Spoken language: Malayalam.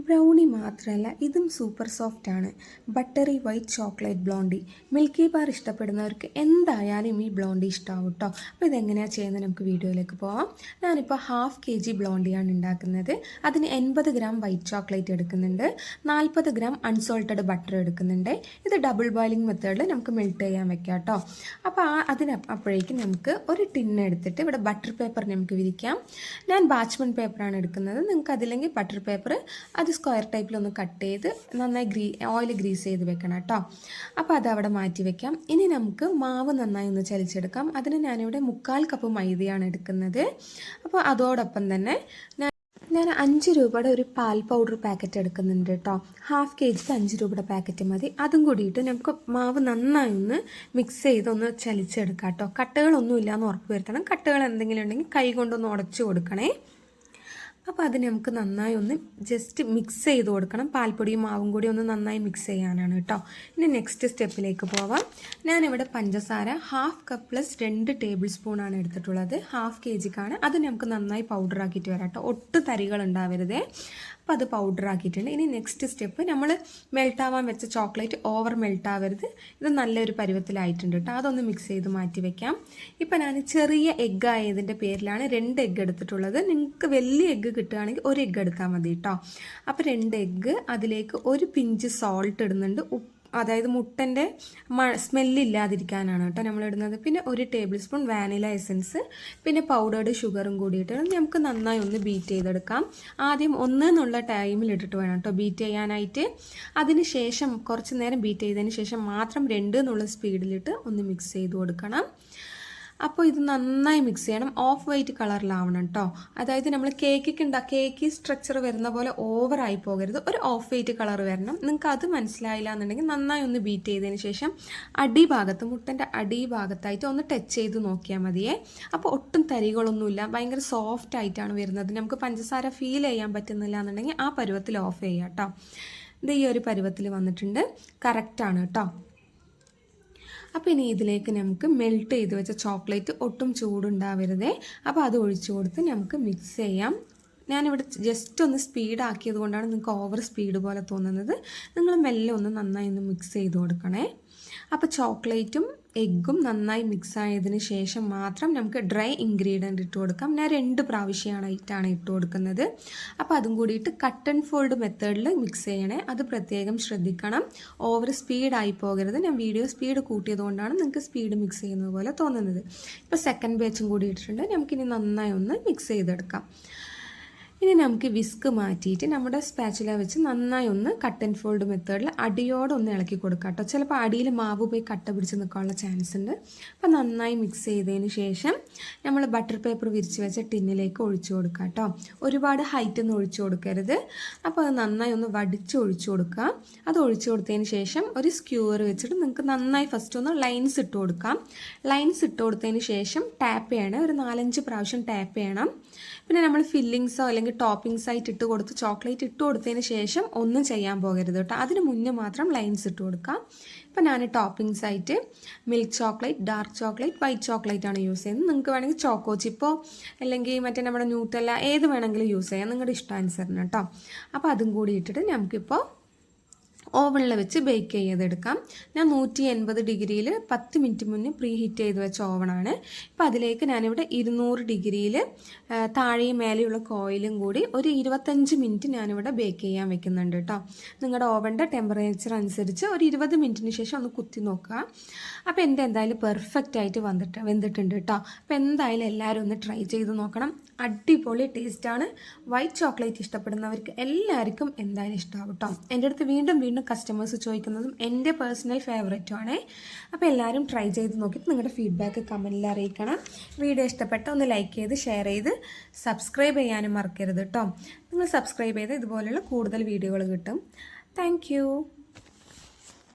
ബ്രൗണി മാത്രമല്ല ഇതും സൂപ്പർ സോഫ്റ്റ് ആണ്. Buttery white chocolate blondie. Milky bar ഇഷ്ടപ്പെടുന്നവർക്ക് എന്തായാലും ഈ ബ്ലോണ്ടി ഇഷ്ടമാവും കേട്ടോ. അപ്പോൾ ഇതെങ്ങനെയാണ് ചെയ്യുന്നത് നമുക്ക് വീഡിയോയിലേക്ക് പോവാം. ഞാനിപ്പോൾ 1/2 kg ബ്ലോണ്ടിയാണ് ഉണ്ടാക്കുന്നത്. അതിന് 80 ഗ്രാം വൈറ്റ് ചോക്ലേറ്റ് എടുക്കുന്നുണ്ട്, 40 ഗ്രാം അൺസോൾട്ടഡ് ബട്ടർ എടുക്കുന്നുണ്ട്. ഇത് ഡബിൾ ബോയിലിംഗ് മെത്തേഡിൽ നമുക്ക് മെൽറ്റ് ചെയ്യാൻ വെക്കാം കേട്ടോ. അപ്പോൾ അപ്പോഴേക്കും നമുക്ക് ഒരു ടിന്ന് എടുത്തിട്ട് ഇവിടെ ബട്ടർ പേപ്പർ നമുക്ക് വിരിക്കാം. ഞാൻ ബാച്ച്മൻ പേപ്പറാണ് എടുക്കുന്നത്. നിങ്ങൾക്ക് അതില്ലെങ്കിൽ ബട്ടർ പേപ്പർ അത് സ്ക്വയർ ടൈപ്പിലൊന്ന് കട്ട് ചെയ്ത് നന്നായി ഓയിൽ ഗ്രീസ് ചെയ്ത് വെക്കണം കേട്ടോ. അപ്പോൾ അതവിടെ മാറ്റി വെക്കാം. ഇനി നമുക്ക് മാവ് നന്നായി ഒന്ന് ചലിച്ചെടുക്കാം. അതിന് ഞാനിവിടെ 1/4 കപ്പ് മൈദയാണ് എടുക്കുന്നത്. അപ്പോൾ അതോടൊപ്പം തന്നെ ഞാൻ 5 രൂപയുടെ ഒരു പാൽ പൗഡർ പാക്കറ്റ് എടുക്കുന്നുണ്ട് കേട്ടോ. 1/2 kg 5 രൂപയുടെ പാക്കറ്റ് മതി. അതും കൂടിയിട്ട് നമുക്ക് മാവ് നന്നായി ഒന്ന് മിക്സ് ചെയ്ത് ഒന്ന് ചലിച്ചെടുക്കാം കേട്ടോ. കട്ടകളൊന്നും ഇല്ലയെന്ന് ഉറപ്പ് വരുത്തണം. കട്ടകൾ എന്തെങ്കിലും ഉണ്ടെങ്കിൽ കൈ കൊണ്ടൊന്ന് ഉടച്ചു കൊടുക്കണേ. അപ്പോൾ അത് നമുക്ക് നന്നായി ഒന്ന് ജസ്റ്റ് മിക്സ് ചെയ്ത് കൊടുക്കണം. പാൽപ്പൊടിയും മാവും കൂടി ഒന്ന് നന്നായി മിക്സ് ചെയ്യാനാണ് കേട്ടോ. ഇനി നെക്സ്റ്റ് സ്റ്റെപ്പിലേക്ക് പോവാം. ഞാനിവിടെ പഞ്ചസാര 1/2 കപ്പ് പ്ലസ് 2 ടേബിൾ സ്പൂണാണ് എടുത്തിട്ടുള്ളത്. 1/2 kgക്കാണ്. അത് നമുക്ക് നന്നായി പൗഡർ ആക്കിയിട്ട് വരാം കേട്ടോ. ഒട്ടും തരികൾ ഉണ്ടാവരുതേ. അപ്പോൾ അത് പൗഡർ ആക്കിയിട്ടുണ്ട്. ഇനി നെക്സ്റ്റ് സ്റ്റെപ്പ്, നമ്മൾ മെൽട്ടാവാൻ വെച്ച ചോക്ലേറ്റ് ഓവർ മെൽട്ടാവരുത്. ഇത് നല്ലൊരു പരുവത്തിലായിട്ടുണ്ട് കേട്ടോ. അതൊന്ന് മിക്സ് ചെയ്ത് മാറ്റി വെക്കാം. ഇപ്പം ഞാൻ ചെറിയ എഗ്ഗ് ആയതിൻ്റെ പേരിലാണ് 2 എഗ്ഗ് എടുത്തിട്ടുള്ളത്. നിങ്ങൾക്ക് വലിയ എഗ്ഗ് കിട്ടുകയാണെങ്കിൽ 1 എഗ്ഗ് എടുത്താൽ മതി കേട്ടോ. അപ്പോൾ 2 എഗ്ഗ്, അതിലേക്ക് ഒരു പിഞ്ച് സോൾട്ട് ഇടുന്നുണ്ട്. അതായത് മുട്ടൻ്റെ സ്മെല്ലില്ലാതിരിക്കാനാണ് കേട്ടോ നമ്മളിടുന്നത്. പിന്നെ 1 ടേബിൾ സ്പൂൺ വാനില എസൻസ്, പിന്നെ പൗഡേർഡ് ഷുഗറും കൂടിയിട്ട് നമുക്ക് നന്നായി ഒന്ന് ബീറ്റ് ചെയ്തെടുക്കാം. ആദ്യം 1 എന്നുള്ള ടൈമിൽ ഇട്ടിട്ട് വേണം കേട്ടോ ബീറ്റ് ചെയ്യാനായിട്ട്. അതിന് ശേഷം കുറച്ച് നേരം ബീറ്റ് ചെയ്തതിന് ശേഷം മാത്രം 2 എന്നുള്ള സ്പീഡിലിട്ട് ഒന്ന് മിക്സ് ചെയ്ത് കൊടുക്കണം. അപ്പോൾ ഇത് നന്നായി മിക്സ് ചെയ്യണം. ഓഫ് വൈറ്റ് കളറിലാവണം കേട്ടോ. അതായത് നമ്മൾ കേക്ക് സ്ട്രക്ചർ വരുന്ന പോലെ ഓവറായി പോകരുത്. ഒരു ഓഫ് വൈറ്റ് കളർ വരണം. നിങ്ങൾക്ക് അത് മനസ്സിലായില്ല എന്നുണ്ടെങ്കിൽ നന്നായി ഒന്ന് ബീറ്റ് ചെയ്തതിന് ശേഷം അടിഭാഗത്ത്, മുട്ടൻ്റെ അടിഭാഗത്തായിട്ട് ഒന്ന് ടച്ച് ചെയ്ത് നോക്കിയാൽ മതിയേ. അപ്പോൾ ഒട്ടും തരികളൊന്നുമില്ല, ഭയങ്കര സോഫ്റ്റ് ആയിട്ടാണ് വരുന്നത്. നമുക്ക് പഞ്ചസാര ഫീൽ ചെയ്യാൻ പറ്റുന്നില്ല എന്നുണ്ടെങ്കിൽ ആ പരുവത്തിൽ ഓഫ് ചെയ്യാം കേട്ടോ. ഇത് ഈ ഒരു പരുവത്തിൽ വന്നിട്ടുണ്ട്. കറക്റ്റാണ് കേട്ടോ. അപ്പോൾ ഇനി ഇതിലേക്ക് നമുക്ക് മെൽറ്റ് ചെയ്ത് വെച്ച ചോക്ലേറ്റ്, ഒട്ടും ചൂടുണ്ടാവരുതേ. അപ്പോൾ അത് ഒഴിച്ചു കൊടുത്ത് നമുക്ക് മിക്സ് ചെയ്യാം. ഞാനിവിടെ ജസ്റ്റ് ഒന്ന് സ്പീഡാക്കിയത് കൊണ്ടാണ് നിങ്ങൾക്ക് ഓവർ സ്പീഡ് പോലെ തോന്നുന്നത്. നിങ്ങൾ മെല്ലെ ഒന്ന് നന്നായി ഒന്ന് മിക്സ് ചെയ്ത് കൊടുക്കണേ. അപ്പോൾ ചോക്ലേറ്റും എഗ്ഗും നന്നായി മിക്സ് ആയതിന് ശേഷം മാത്രം നമുക്ക് ഡ്രൈ ഇൻഗ്രീഡിയൻറ്റ് ഇട്ട് കൊടുക്കാം. ഞാൻ 2 പ്രാവശ്യമായിട്ടാണ് ഇട്ട് കൊടുക്കുന്നത്. അപ്പോൾ അതും കൂടിയിട്ട് കട്ട് ആൻഡ് ഫോൾഡ് മെത്തേഡിൽ മിക്സ് ചെയ്യണേ. അത് പ്രത്യേകം ശ്രദ്ധിക്കണം. ഓവർ സ്പീഡായി പോകരുത്. ഞാൻ വീഡിയോ സ്പീഡ് കൂട്ടിയത് കൊണ്ടാണ് നിങ്ങൾക്ക് സ്പീഡ് മിക്സ് ചെയ്യുന്നത് പോലെ തോന്നുന്നത്. ഇപ്പോൾ സെക്കൻഡ് ബാച്ചും കൂടി ഇട്ടിട്ടുണ്ട്. നമുക്കിനി നന്നായി ഒന്ന് മിക്സ് ചെയ്തെടുക്കാം. ഇനി നമുക്ക് വിസ്ക് മാറ്റിയിട്ട് നമ്മുടെ സ്പാച്ചുല വെച്ച് നന്നായി ഒന്ന് കട്ട് ആൻഡ് ഫോൾഡ് മെത്തേഡിൽ അടിയോടെ ഒന്ന് ഇളക്കി കൊടുക്കാം കേട്ടോ. ചിലപ്പോൾ അടിയിൽ മാവ് പോയി കട്ട പിടിച്ച് നിൽക്കാനുള്ള ചാൻസ് ഉണ്ട്. അപ്പോൾ നന്നായി മിക്സ് ചെയ്തതിന് ശേഷം നമ്മൾ ബട്ടർ പേപ്പർ വിരിച്ച് വെച്ച ടിന്നിലേക്ക് ഒഴിച്ചു കൊടുക്കാം കേട്ടോ. ഒരുപാട് ഹൈറ്റ് ഒന്നും ഒഴിച്ചു കൊടുക്കരുത്. അപ്പോൾ അത് നന്നായി ഒന്ന് വടിച്ച് ഒഴിച്ചു കൊടുക്കുക. അത് ഒഴിച്ചു കൊടുത്തതിന് ശേഷം ഒരു സ്ക്യൂർ വെച്ചിട്ട് നിങ്ങൾക്ക് നന്നായി ഫസ്റ്റ് ഒന്ന് ലൈൻസ് ഇട്ട് കൊടുക്കാം. ലൈൻസ് ഇട്ട് കൊടുത്തതിന് ശേഷം ടാപ്പ് ചെയ്യണം. ഒരു 4-5 പ്രാവശ്യം ടാപ്പ് ചെയ്യണം. പിന്നെ നമ്മൾ ഫില്ലിങ്സോ അല്ലെങ്കിൽ ടോപ്പിംഗ്സ് ആയിട്ട് ഇട്ട് കൊടുത്ത് ചോക്ലേറ്റ് ഇട്ട് കൊടുത്തതിന് ശേഷം ഒന്നും ചെയ്യാൻ പോകരുത് കേട്ടോ. അതിന് മുന്നേ മാത്രം ലൈൻസ് ഇട്ട് കൊടുക്കാം. ഇപ്പം ഞാൻ ടോപ്പിംഗ്സ് ആയിട്ട് milk chocolate, dark chocolate, white chocolate ആണ് യൂസ് ചെയ്യുന്നത്. നിങ്ങൾക്ക് വേണമെങ്കിൽ ചോക്കോ ചിപ്പോ അല്ലെങ്കിൽ മറ്റേ നമ്മുടെ ന്യൂട്ടെല്ല ഏത് വേണമെങ്കിലും യൂസ് ചെയ്യാം, നിങ്ങളുടെ ഇഷ്ടാനുസരണം കേട്ടോ. അപ്പോൾ അതും കൂടി ഇട്ടിട്ട് നമുക്കിപ്പോൾ ഓവനിൽ വെച്ച് ബേക്ക് ചെയ്തെടുക്കാം. ഞാൻ 180 ഡിഗ്രിയിൽ 10 മിനിറ്റ് മുന്നേ പ്രീ ഹീറ്റ് ചെയ്ത് വെച്ച ഓവനാണ്. ഇപ്പോൾ അതിലേക്ക് ഞാനിവിടെ 200 ഡിഗ്രിയിൽ താഴെയും മേലെയുള്ള കോയിലും കൂടി ഒരു 25 മിനിറ്റ് ഞാനിവിടെ ബേക്ക് ചെയ്യാൻ വെക്കുന്നുണ്ട് കേട്ടോ. നിങ്ങളുടെ ഓവൻ്റെ ടെമ്പറേച്ചർ അനുസരിച്ച് ഒരു 20 മിനിറ്റിന് ശേഷം ഒന്ന് കുത്തി നോക്കുക. അപ്പോൾ എൻ്റെ എന്തായാലും പെർഫെക്റ്റ് ആയിട്ട് വെന്തിട്ടുണ്ട് കേട്ടോ. അപ്പോൾ എന്തായാലും എല്ലാവരും ഒന്ന് ട്രൈ ചെയ്ത് നോക്കണം. അടിപൊളി ടേസ്റ്റാണ്. വൈറ്റ് ചോക്ലേറ്റ് ഇഷ്ടപ്പെടുന്നവർക്ക് എല്ലാവർക്കും എന്തായാലും ഇഷ്ടമാവും കേട്ടോ. എൻ്റെ അടുത്ത് വീണ്ടും കസ്റ്റമേഴ്സ് ചോദിക്കുന്നതും എൻ്റെ പേഴ്സണൽ ഫേവറേറ്റും ആണ്. അപ്പോൾ എല്ലാവരും ട്രൈ ചെയ്ത് നോക്കിയിട്ട് നിങ്ങളുടെ ഫീഡ്ബാക്ക് കമൻറ്റിൽ അറിയിക്കണം. വീഡിയോ ഇഷ്ടപ്പെട്ട ഒന്ന് ലൈക്ക് ചെയ്ത് ഷെയർ ചെയ്ത് സബ്സ്ക്രൈബ് ചെയ്യാനും മറക്കരുത് കേട്ടോ. നിങ്ങൾ സബ്സ്ക്രൈബ് ചെയ്ത് ഇതുപോലെയുള്ള കൂടുതൽ വീഡിയോകൾ കിട്ടും. താങ്ക്